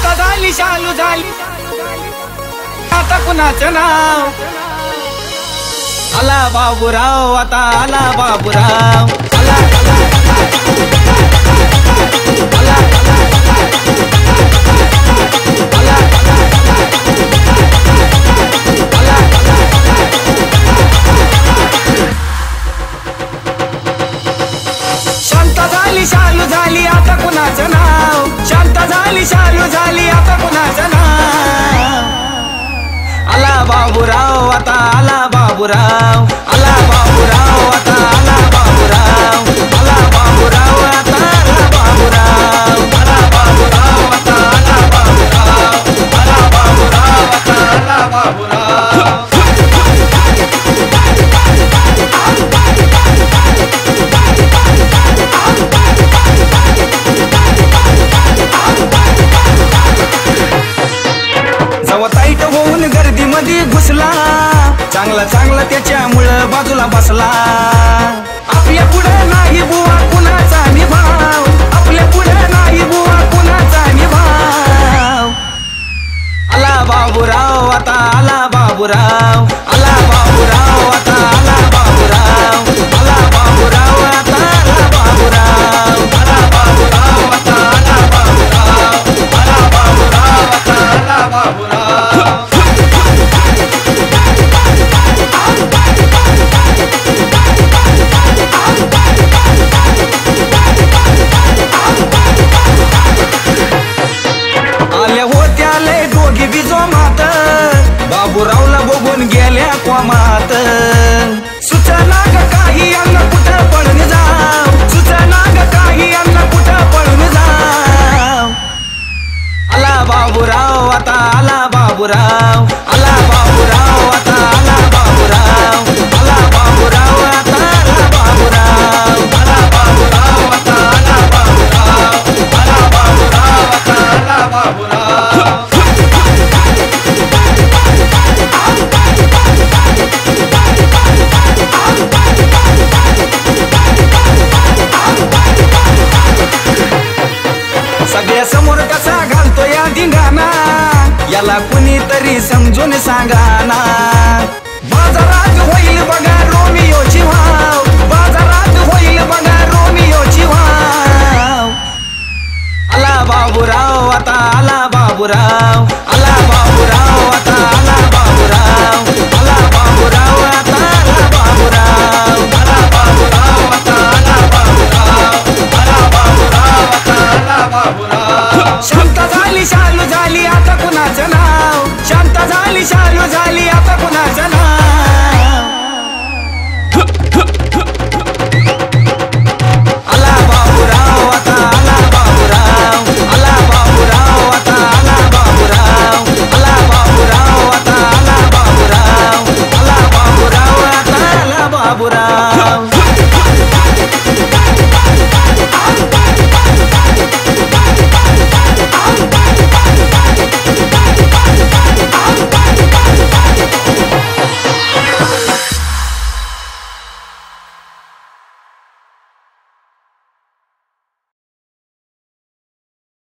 शांत झाली शालू झाली आता कुणाचं नाव आला बाबूराव आता आला बाबूराव आला शांत झाली शालू झाली आता कुणाचं नाव शांत झाली शालू झाली आता कुणाचं नाव आला बाबूराव आता आला बाबूराव आला बाबूराव आता आला बाबूराव आला बाबूराव आता आला बाबूराव आला बाबूराव आता आला बाबूराव आला बाबूराव आता आला बाबूराव ताईट होऊन गर्दीमध्ये घुसला चांगला चांगला त्याच्यामुळं बाजूला बसला आपल्या पुढे नाही बुवा कुणाचा निभाव आपल्या पुढे नाही बुवा कुणाचा निभाव आला बाबूराव आता आला बाबूराव आला बाबूराव आता आला बाबूराव आला बाबूराव आता आला बाबूराव आला बाबूराव आता आला बाबूराव आला बाबूराव आता आला बाबूराव बाबूरावला बघून गेल्या क्वामात सुचना ग काही अन्न कुठं पळून जाव सुचना ग काही अन्न कुठं पळून जाव आला बाबूराव आता आला बाबूराव आला बाबूराव आता आला बाबूराव आला बाबूराव आता आला बाबूराव आला बाबूराव आता आला बाबूराव आला बाबूराव आता आला बाबूराव सगळ्या समोर कसा घालतो या धिंगाणा याला कुणीतरी समजून सांगाना बाजारात होईल बघा रोमियोची वाव बाजारात होईल बघा रोमियोची वाव आला बाबूराव आता आला बाबूराव आला बाबूराव आता आला बाबूराव आला बाबूराव आता आला बाबूराव आला बाबूराव आता आला बाबूराव आला बाबूराव आता आला बाबूराव